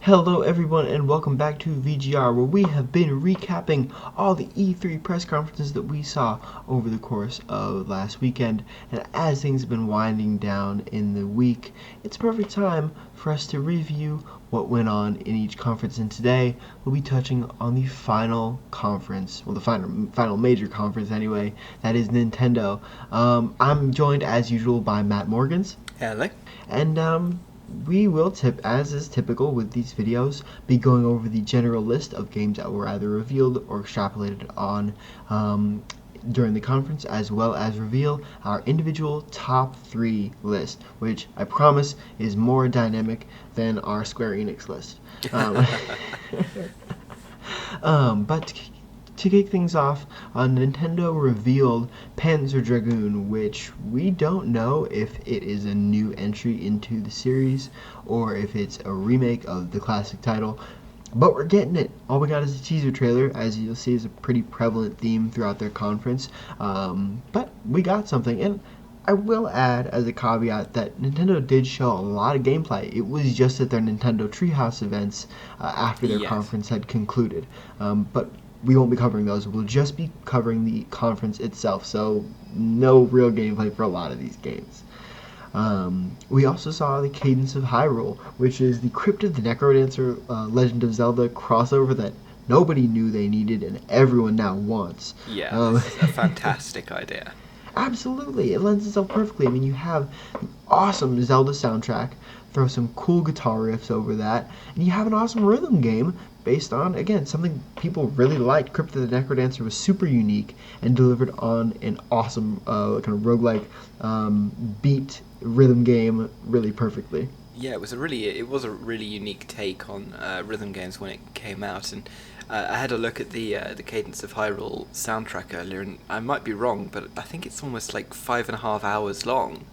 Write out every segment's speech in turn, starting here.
Hello everyone and welcome back to VGR, where we have been recapping all the E3 press conferences that we saw over the course of last weekend. And as things have been winding down in the week, it's a perfect time for us to review what went on in each conference. And today we'll be touching on the final conference, well, the final major conference anyway, that is Nintendo. I'm joined as usual by Matt Morgans. Hello. And we will, as is typical with these videos, be going over the general list of games that were either revealed or extrapolated on during the conference, as well as reveal our individual top 3 list, which I promise is more dynamic than our Square Enix list. But to kick things off, Nintendo revealed Panzer Dragoon, which we don't know if it is a new entry into the series or if it's a remake of the classic title, but we're getting it. All we got is a teaser trailer, as you'll see is a pretty prevalent theme throughout their conference, but we got something. And I will add as a caveat that Nintendo did show a lot of gameplay. It was just at their Nintendo Treehouse events after their conference had concluded, but we won't be covering those. We'll just be covering the conference itself, so no real gameplay for a lot of these games. We also saw the Cadence of Hyrule, which is the Crypt of the Necrodancer Legend of Zelda crossover that nobody knew they needed and everyone now wants. Yeah, this is a fantastic idea. Absolutely, it lends itself perfectly. I mean, you have the awesome Zelda soundtrack, throw some cool guitar riffs over that, and you have an awesome rhythm game based on, again, something people really liked. Crypt of the Necrodancer was super unique and delivered on an awesome kind of roguelike beat rhythm game really perfectly. Yeah, it was a really unique take on rhythm games when it came out, and I had a look at the Cadence of Hyrule soundtrack earlier, and I might be wrong, but I think it's almost like 5.5 hours long.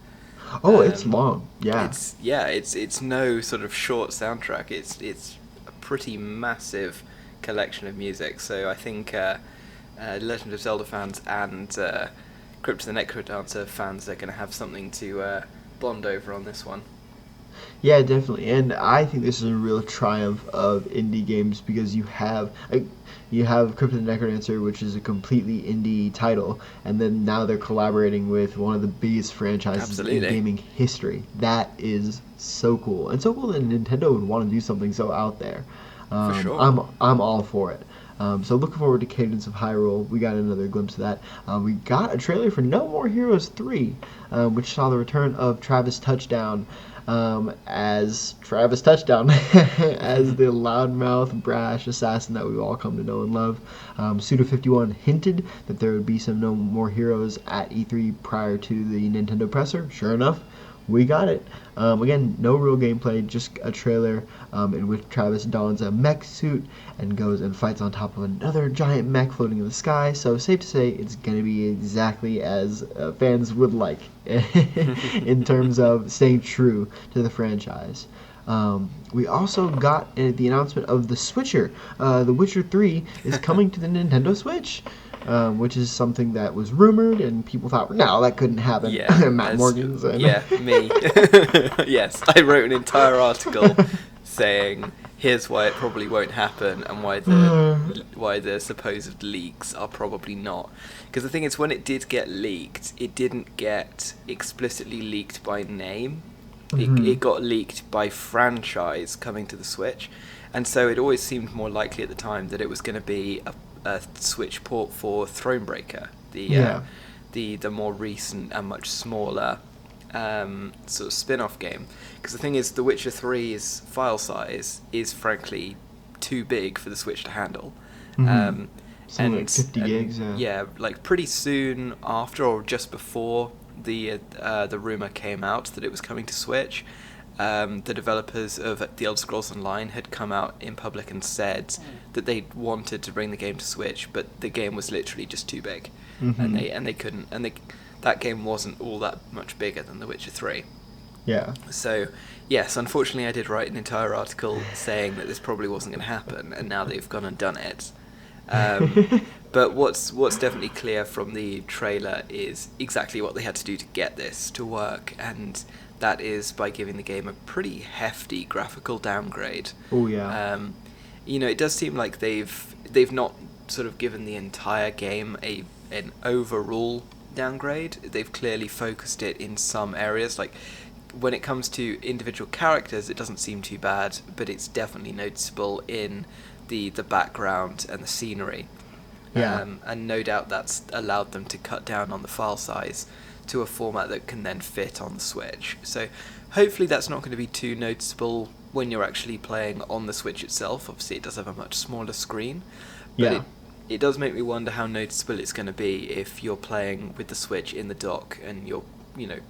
Oh, it's long. Yeah. It's no sort of short soundtrack. It's a pretty massive collection of music. So I think Legend of Zelda fans and Crypt of the Necrodancer fans are going to have something to bond over on this one. Yeah, definitely, and I think this is a real triumph of indie games because you have Crypt of the Necrodancer, which is a completely indie title, and then now they're collaborating with one of the biggest franchises in gaming history. That is so cool, and so cool that Nintendo would want to do something so out there. For sure. I'm all for it. So looking forward to Cadence of Hyrule. We got another glimpse of that. We got a trailer for No More Heroes 3, which saw the return of Travis Touchdown as Travis Touchdown, as the loudmouth, brash assassin that we've all come to know and love. Suda51 hinted that there would be some No More Heroes at E3 prior to the Nintendo presser. Sure enough, we got it. Again, no real gameplay, just a trailer in which Travis dons a mech suit and goes and fights on top of another giant mech floating in the sky. So safe to say it's going to be exactly as fans would like in terms of staying true to the franchise. We also got the announcement of the Switcher. The Witcher 3 is coming to the Nintendo Switch. Which is something that was rumored, and people thought, no, that couldn't happen. Yeah, Matt Morgans. Yeah, me. Yes, I wrote an entire article saying, here's why it probably won't happen, and why the supposed leaks are probably not. Because the thing is, when it did get leaked, it didn't get explicitly leaked by name. It got leaked by franchise coming to the Switch, and so it always seemed more likely at the time that it was going to be a Switch port for Thronebreaker, the more recent and much smaller sort of spin-off game. Because the thing is, The Witcher 3's file size is frankly too big for the Switch to handle. Something like 50 gigs. Yeah, like pretty soon after or just before the rumor came out that it was coming to Switch, the developers of The Elder Scrolls Online had come out in public and said that they wanted to bring the game to Switch, but the game was literally just too big, and they couldn't. And that game wasn't all that much bigger than The Witcher 3. Yeah. So yes, unfortunately, I did write an entire article saying that this probably wasn't going to happen, and now they've gone and done it. But what's definitely clear from the trailer is exactly what they had to do to get this to work, and that is by giving the game a pretty hefty graphical downgrade. Oh yeah. It does seem like they've not sort of given the entire game an overall downgrade. They've clearly focused it in some areas. Like when it comes to individual characters, it doesn't seem too bad, but it's definitely noticeable in the background and the scenery. Yeah. And no doubt that's allowed them to cut down on the file size to a format that can then fit on the Switch. So hopefully that's not going to be too noticeable when you're actually playing on the Switch itself. Obviously it does have a much smaller screen, but Yeah. it does make me wonder how noticeable it's going to be if you're playing with the Switch in the dock and you're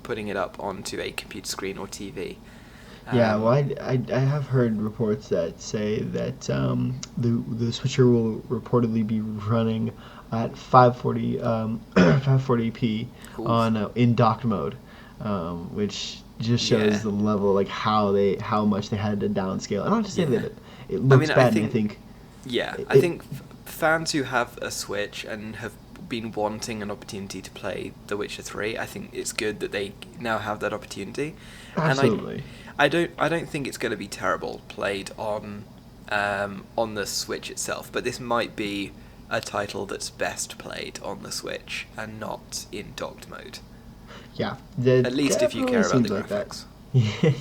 putting it up onto a computer screen or TV. Yeah, well, I have heard reports that say that the switcher will reportedly be running at 540p Oof. on in docked mode, which just shows Yeah. the level, like how much they had to downscale. And not to say Yeah. that it looks I bad. think- I think Yeah, It- I think fans who have a Switch and have been wanting an opportunity to play The Witcher 3, I think it's good that they now have that opportunity. absolutely. And I don't think it's going to be terrible played on the Switch itself, but this might be a title that's best played on the Switch and not in docked mode. Yeah, At least if you care about the seems like that. graphics.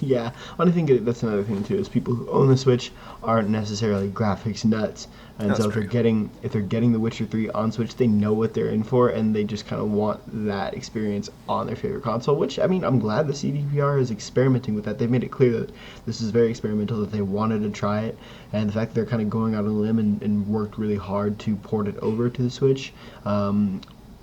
Yeah, and I think that's another thing too, is people who own the Switch aren't necessarily graphics nuts, and That's so if true. they're getting The Witcher 3 on Switch, they know what they're in for, and they just kind of want that experience on their favorite console. Which, I mean, I'm glad the CDPR is experimenting with that. They made it clear that this is very experimental, that they wanted to try it, and the fact that they're kind of going out on a limb and worked really hard to port it over to the Switch.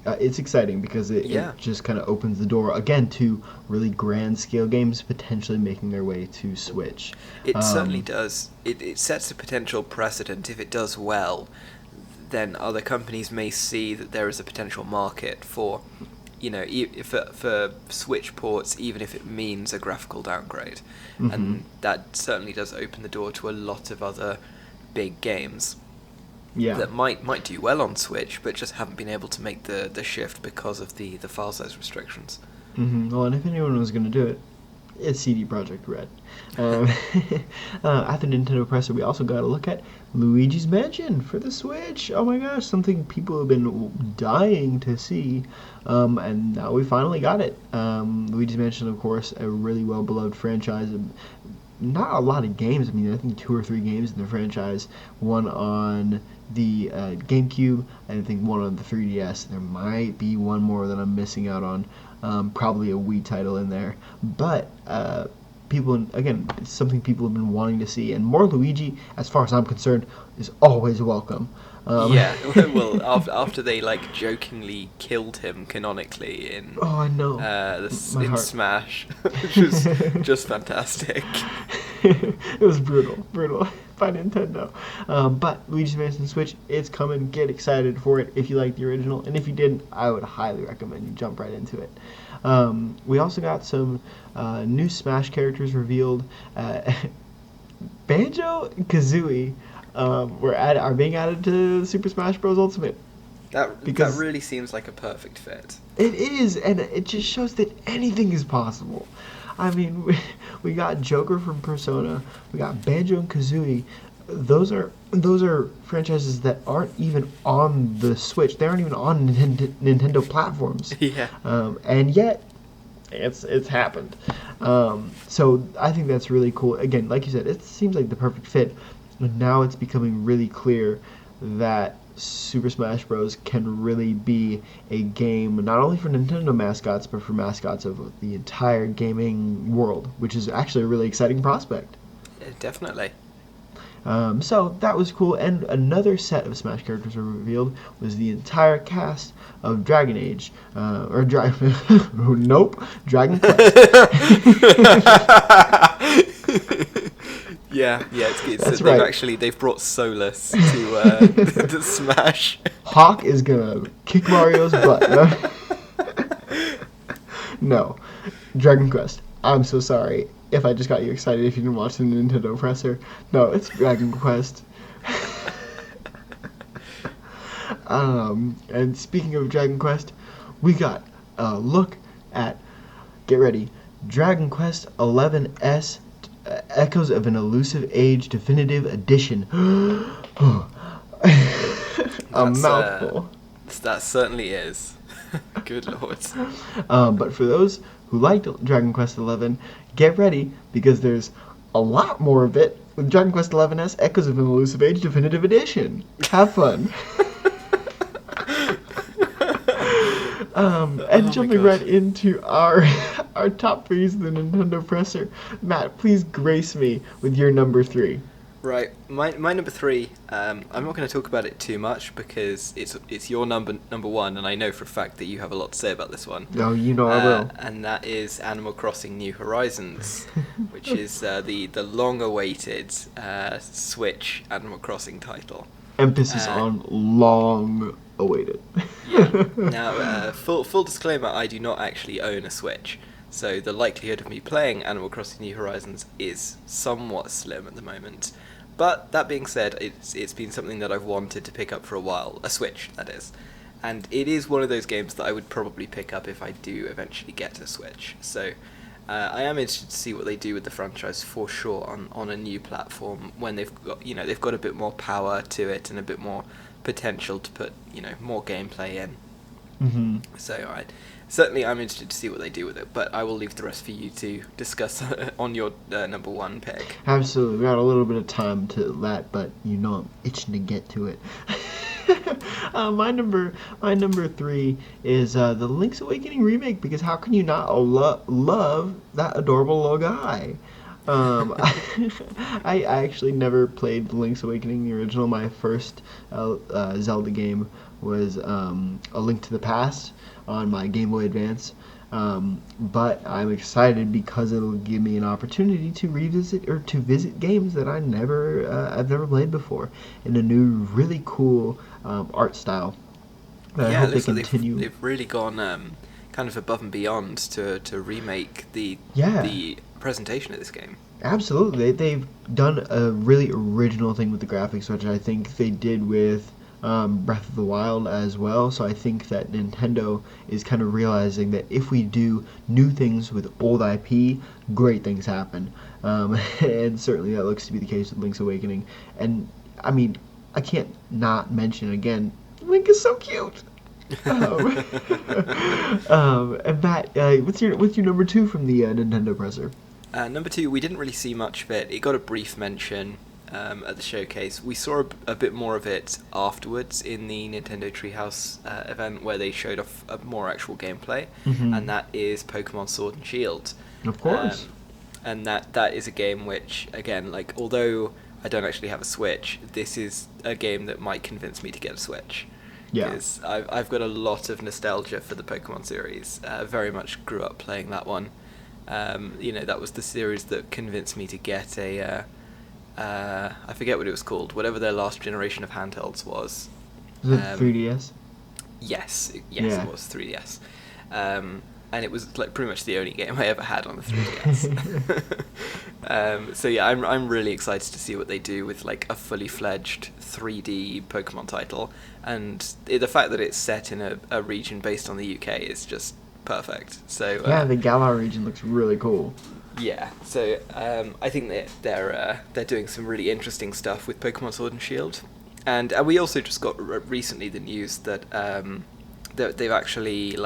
It's exciting because it just kind of opens the door again to really grand scale games potentially making their way to Switch. It certainly does. It sets a potential precedent. If it does well, then other companies may see that there is a potential market for, for Switch ports, even if it means a graphical downgrade. And that certainly does open the door to a lot of other big games. Yeah. That might do well on Switch, but just haven't been able to make the shift because of the file size restrictions. Well, and if anyone was going to do it, it's CD Projekt Red. At the Nintendo presser, we also got to look at Luigi's Mansion for the Switch. Oh my gosh, something people have been dying to see, and now we finally got it. Luigi's Mansion, of course, a really well-beloved franchise. Not a lot of games. I mean, I think 2 or 3 games in the franchise. One on the GameCube, and I think one on the 3DS. There might be one more that I'm missing out on. Probably a Wii title in there. But people, again, it's something people have been wanting to see. And more Luigi, as far as I'm concerned, is always welcome. Yeah, well, after they jokingly killed him canonically in Oh, I know. My in heart. Smash, which was just fantastic. It was brutal by Nintendo. But Luigi's Mansion Switch, it's coming. Get excited for it if you like the original, and if you didn't, I would highly recommend you jump right into it. We also got some new Smash characters revealed. Banjo and Kazooie are being added to Super Smash Bros. Ultimate. That Because- really seems like a perfect fit. It is, and it just shows that anything is possible. I mean, we got Joker from Persona, we got Banjo and Kazooie. Those are franchises that aren't even on the Switch. They aren't even on Nintendo platforms. Yeah. And yet, it's happened. So I think that's really cool. Again, like you said, it seems like the perfect fit. And now it's becoming really clear that Super Smash Bros. Can really be a game not only for Nintendo mascots, but for mascots of the entire gaming world, which is actually a really exciting prospect. Yeah, definitely. So that was cool, and another set of Smash characters were revealed was the entire cast of Dragon Age, nope, Dragon Quest. Yeah, it's That's they've right. they've brought Solus to to Smash. Hawk is gonna kick Mario's butt. No, Dragon Quest. I'm so sorry if I just got you excited if you didn't watch the Nintendo presser. No, it's Dragon Quest. And speaking of Dragon Quest, we got a look at, get ready, Dragon Quest XI Echoes of an Elusive Age Definitive Edition. A That's mouthful. that certainly is. Good lord. But for those who liked Dragon Quest XI, get ready because there's a lot more of it with Dragon Quest XI Echoes of an Elusive Age Definitive Edition. Have fun. And jumping right into our top threes of the Nintendo presser, Matt, please grace me with your number 3. Right, my number 3. I'm not going to talk about it too much because it's your number 1, and I know for a fact that you have a lot to say about this one. Oh, you know I will. And that is Animal Crossing: New Horizons, which is the long-awaited Switch Animal Crossing title. Emphasis on long awaited. Yeah. Now, full disclaimer: I do not actually own a Switch. So the likelihood of me playing Animal Crossing: New Horizons is somewhat slim at the moment. But that being said, it's been something that I've wanted to pick up for a while, a Switch, that is. And it is one of those games that I would probably pick up if I do eventually get a Switch. So I am interested to see what they do with the franchise for sure on a new platform when they've got a bit more power to it and a bit more potential to put more gameplay in. Mm-hmm. So certainly I'm interested to see what they do with it, but I will leave the rest for you to discuss on your number 1 pick. Absolutely. We got a little bit of time to that, but I'm itching to get to it. My number 3 is the Link's Awakening remake, because how can you not love that adorable little guy? I actually never played the Link's Awakening, the original. My first Zelda game was A Link to the Past on my Game Boy Advance. But I'm excited because it'll give me an opportunity to revisit or to visit games that I've never played before in a new, really cool art style. I hope they continue. They've really gone kind of above and beyond to remake the presentation of this game. Absolutely, they've done a really original thing with the graphics, which I think they did with Breath of the Wild as well. So I think that Nintendo is kind of realizing that if we do new things with old IP, great things happen. And certainly that looks to be the case with Link's Awakening. And I mean, I can't not mention again, Link is so cute. And Matt, what's your number 2 from the Nintendo presser? Number 2, we didn't really see much of it. It got a brief mention at the showcase. We saw a bit more of it afterwards in the Nintendo Treehouse event where they showed off more actual gameplay, and that is Pokemon Sword and Shield. Of course. And that is a game which, again, although I don't actually have a Switch, this is a game that might convince me to get a Switch. Yeah. Because I've got a lot of nostalgia for the Pokemon series. Very much grew up playing that one. That was the series that convinced me to get a I forget what it was called, whatever their last generation of handhelds was. Was it 3DS? Yes, Yeah. It was 3DS. And it was pretty much the only game I ever had on the 3DS. So yeah, I'm really excited to see what they do with a fully fledged 3D Pokemon title, and the fact that it's set in a region based on the UK is just perfect. So the Galar region looks really cool. Yeah, so I think that they're doing some really interesting stuff with Pokemon Sword and Shield, and we also just got recently the news that they've actually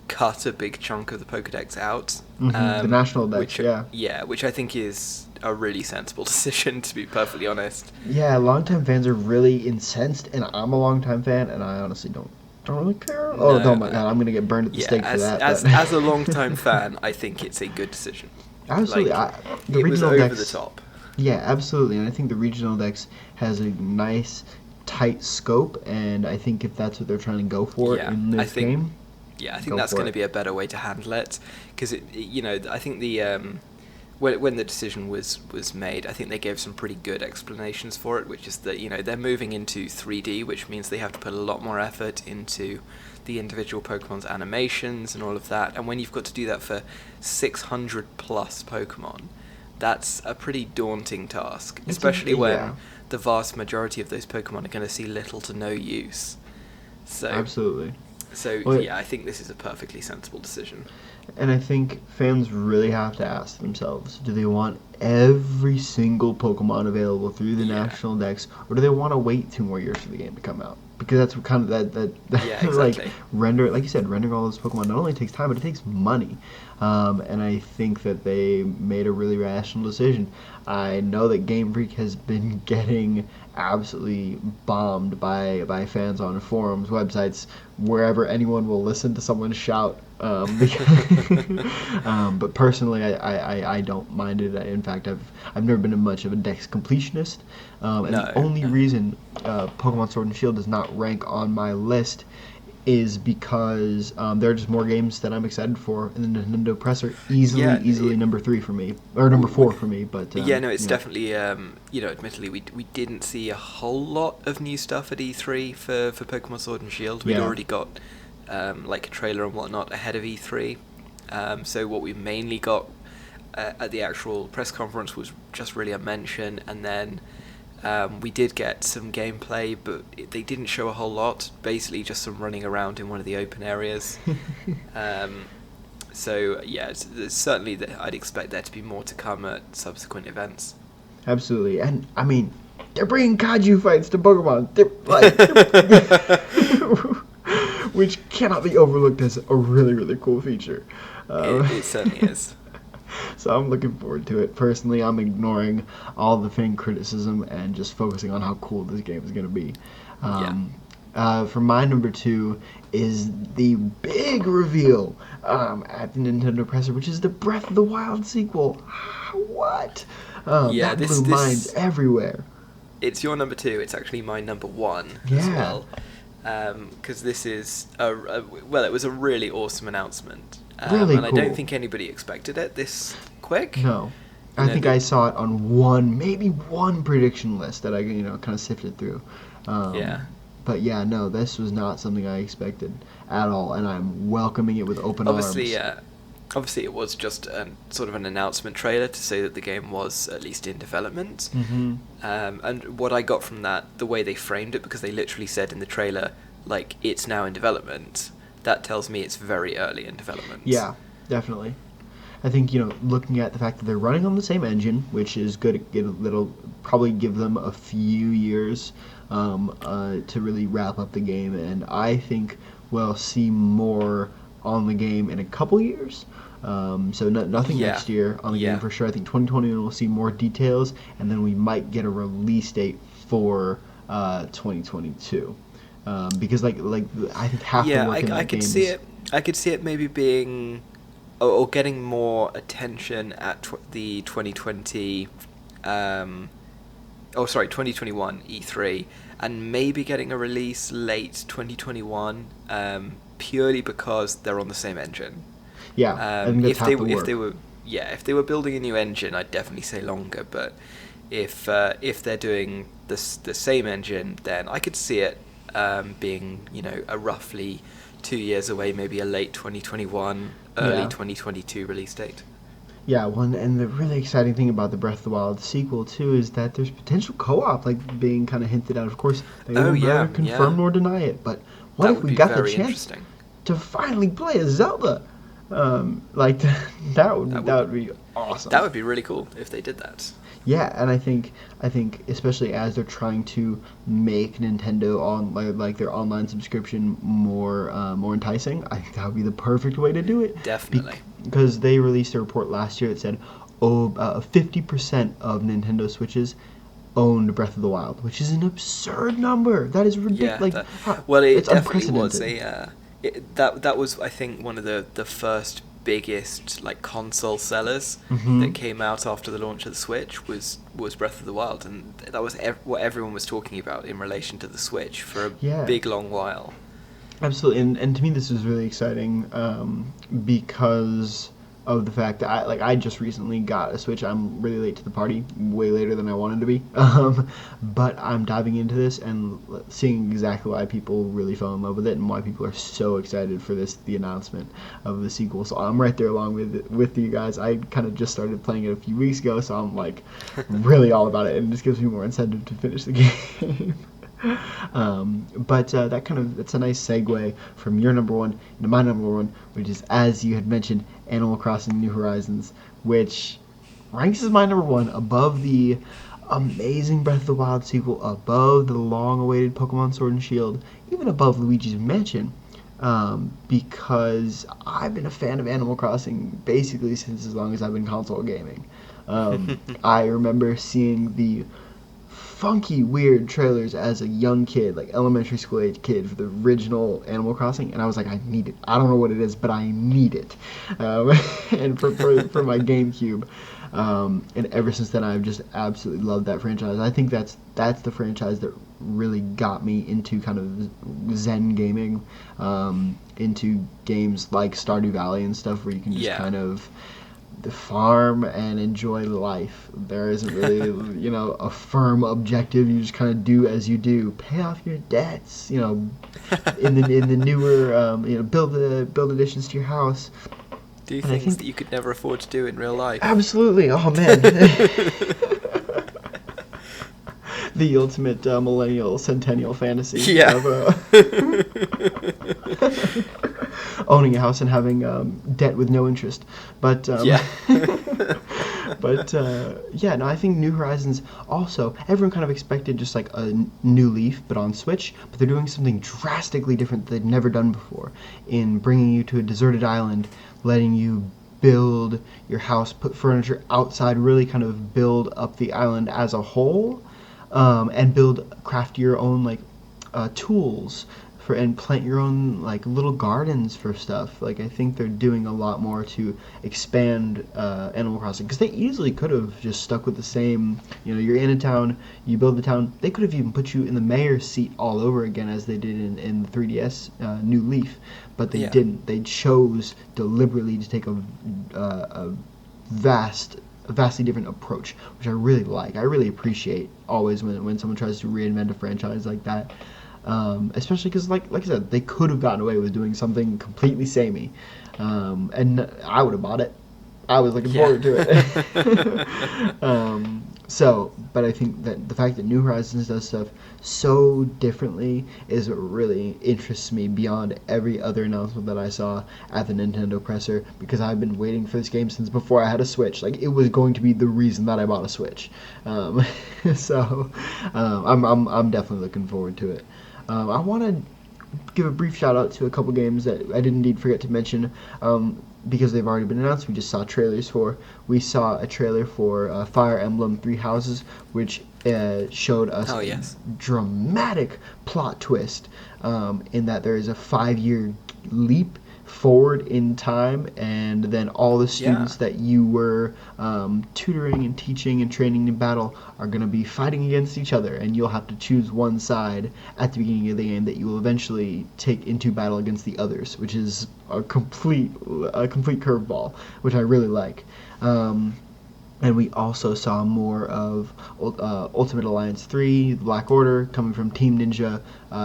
cut a big chunk of the Pokédex out. The National Dex, which I think is a really sensible decision, to be perfectly honest. Yeah, longtime fans are really incensed, and I'm a longtime fan, and I honestly don't really care. Oh my god, I'm gonna get burned at the stake for that. As a longtime fan, I think it's a good decision. Absolutely, the it was regional over Dex, the top. Yeah, absolutely, and I think the regional Dex has a nice, tight scope, and I think if that's what they're trying to go for in this game. Yeah, I think that's going to be a better way to handle it, because I think when the decision was made, I think they gave some pretty good explanations for it, which is that they're moving into 3D, which means they have to put a lot more effort into the individual Pokemon's animations and all of that, and when you've got to do that for 600 plus Pokemon, that's a pretty daunting task, especially when the vast majority of those Pokemon are going to see little to no use. So absolutely. So Well, yeah, I think this is a perfectly sensible decision. and I think fans really have to ask themselves, do they want every single Pokemon available through the Yeah. national dex, or do they want to wait 2 more years for the game to come out? Because that's what kind of that Yeah, like exactly. like you said, rendering all those Pokemon not only takes time, but it takes money. And I think that they made a really rational decision. I know that Game Freak has been getting absolutely bombed by fans on forums, websites, wherever anyone will listen to someone shout. But personally, I don't mind it. In fact, I've never been much of a Dex completionist, and the No, only no. reason Pokemon Sword and Shield does not rank on my list is because there are just more games that I'm excited for, and the Nintendo Press are Yeah, easily number 3 for me, or number w- 4 for me. But yeah, no, it's definitely admittedly we didn't see a whole lot of new stuff at E3 for Pokemon Sword and Shield. We'd yeah, already got like a trailer and whatnot ahead of E3. So what we mainly got at the actual press conference was just really a mention, and then we did get some gameplay, but they didn't show a whole lot. Basically, just some running around in one of the open areas. So yeah, it's certainly that I'd expect there to be more to come at subsequent events. absolutely. And I mean, they're bringing kaiju fights to Pokemon. They're which cannot be overlooked as a really cool feature. It certainly is. So I'm looking forward to it. Personally, I'm ignoring all the fan criticism and just focusing on how cool this game is going to be. Yeah. For my number 2 is the big reveal at the Nintendo presser, which is the Breath of the Wild sequel. What? Yeah, That blew minds everywhere. it's your number 2. It's actually my number 1 as Yeah. well. Because this is well, it was a really awesome announcement. Really and I don't cool. think anybody expected it this quick. No. You I know, think I saw it on maybe one prediction list that I kind of sifted through. Yeah. But yeah, no, this was not something I expected at all, and I'm welcoming it with open Obviously, arms. obviously, it was just sort of an announcement trailer to say that the game was at least in development. Mm-hmm. And what I got from that, the way they framed it, because they literally said in the trailer, like, it's now in development, that tells me it's very early in development. Yeah, definitely. I think, looking at the fact that they're running on the same engine, which is good, it'll probably give them a few years to really wrap up the game, and I think we'll see more on the game in a couple years. So nothing Yeah. next year on the Yeah. game for sure. I think 2021 we'll see more details, and then we might get a release date for 2022. Because I think half the work in I that game could see is it. I could see it maybe being, or getting more attention at the 2020, 2021 E3, and maybe getting a release late 2021, purely because they're on the same engine. yeah. I think that's If half the work. if they were if they were building a new engine, I'd definitely say longer. But if they're doing the same engine, then I could see it being a roughly 2 years away, maybe a late 2021, early Yeah. 2022 release date. Yeah, well, and the really exciting thing about the Breath of the Wild sequel too is that there's potential co-op, like being kind of hinted at. Of course, they will neither confirm nor deny it. But what That if would we be got the very chance interesting. to finally play as Zelda? Like that would be awesome. That would be really cool if they did that. Yeah, and I think especially as they're trying to make Nintendo on like their online subscription more enticing, I think that would be the perfect way to do it. Definitely. Because they released a report last year that said 50% of Nintendo Switches owned Breath of the Wild, which is an absurd number. That is ridiculous. Yeah. Like, Well, it it's definitely was unprecedented. that was, I think, one of the first biggest like console sellers Mhm. that came out after the launch of the Switch was Breath of the Wild, and that was what everyone was talking about in relation to the Switch for a Yeah. big long while. Absolutely, and to me this is really exciting because of the fact that I just recently got a Switch. I'm really late to the party, way later than I wanted to be. But I'm diving into this and seeing exactly why people really fell in love with it and why people are so excited for the announcement of the sequel. So I'm right there along with you guys. I kind of just started playing it a few weeks ago, so I'm like really all about it, and it just gives me more incentive to finish the game. But that's a nice segue from your number one into my number one, which is, as you had mentioned, Animal Crossing New Horizons, which ranks as my number one above the amazing Breath of the Wild sequel, above the long-awaited Pokemon Sword and Shield, even above Luigi's Mansion. Because I've been a fan of Animal Crossing basically since as long as I've been console gaming. I remember seeing the funky, weird trailers as a young kid, like elementary school age kid, for the original Animal Crossing, and I was like, I need it. I don't know what it is, but I need it. And for my GameCube. And ever since then, I've just absolutely loved that franchise. I think that's the franchise that really got me into kind of Zen gaming, into games like Stardew Valley and stuff, where you can just kind of farm and enjoy life. There isn't really, a firm objective. You just kind of do as you do. Pay off your debts. In the newer, build additions to your house. Do things that you could never afford to do in real life. Absolutely. Oh man. The ultimate millennial centennial fantasy. Yeah. Owning a house and having debt with no interest. But yeah. I think New Horizons also, everyone kind of expected just like a new Leaf but on Switch, but they're doing something drastically different that they'd never done before in bringing you to a deserted island, letting you build your house, put furniture outside, really kind of build up the island as a whole, and craft your own tools and plant your own little gardens for stuff. I think they're doing a lot more to expand Animal Crossing, because they easily could have just stuck with the same. You're in a town, you build the town. They could have even put you in the mayor's seat all over again, as they did in the 3DS New Leaf, but they didn't. They chose deliberately to take a vastly different approach, which I really like. I really appreciate always when someone tries to reinvent a franchise like that. Especially because, like I said, they could have gotten away with doing something completely samey, and I would have bought it. I was looking forward to it. But I think that the fact that New Horizons does stuff so differently is what really interests me beyond every other announcement that I saw at the Nintendo presser, because I've been waiting for this game since before I had a Switch. It was going to be the reason that I bought a Switch. I'm definitely looking forward to it. I want to give a brief shout out to a couple games that I did indeed forget to mention, because they've already been announced. We just saw trailers for. We saw a trailer for Fire Emblem Three Houses, which showed us a dramatic plot twist, in that there is a 5-year leap forward in time, and then all the students that you were tutoring and teaching and training in battle are going to be fighting against each other, and you'll have to choose one side at the beginning of the game that you will eventually take into battle against the others, which is a complete curveball, which I really like. And we also saw more of Ultimate Alliance 3, The Black Order, coming from Team Ninja.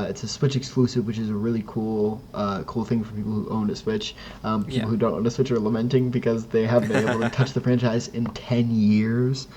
It's a Switch exclusive, which is a really cool thing for people who own a Switch. People who don't own a Switch are lamenting because they haven't been able to touch the franchise in 10 years.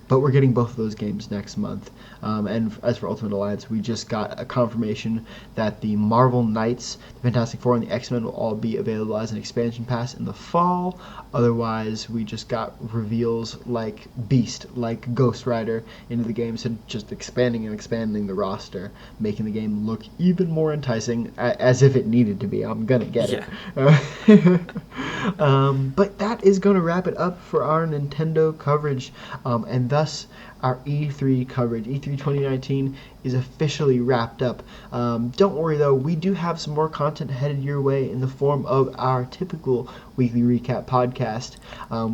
But we're getting both of those games next month. And as for Ultimate Alliance, we just got a confirmation that the Marvel Knights, the Fantastic Four, and the X-Men will all be available as an expansion pass in the fall. Otherwise, we just got reveals like Beast, like Ghost Rider into the game, so just expanding the roster, making the game look even more enticing, as if it needed to be. I'm gonna get it. But that is gonna wrap it up for our Nintendo coverage, and thus our E3 coverage. E3 2019 is officially wrapped up. Don't worry though, we do have some more content headed your way in the form of our typical weekly recap podcast,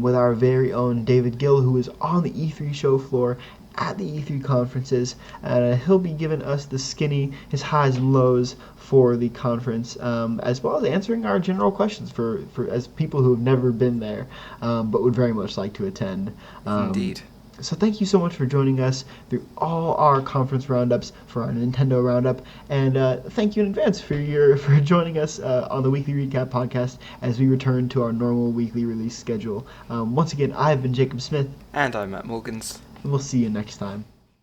with our very own David Gill, who is on the E3 show floor at the E3 conferences, and he'll be giving us his highs and lows for the conference, as well as answering our general questions for as people who have never been there, but would very much like to attend. Indeed. So thank you so much for joining us through all our conference roundups, for our Nintendo roundup, and thank you in advance for joining us on the Weekly Recap podcast as we return to our normal weekly release schedule. Once again, I've been Jacob Smith. And I'm Matt Morgans. And we'll see you next time.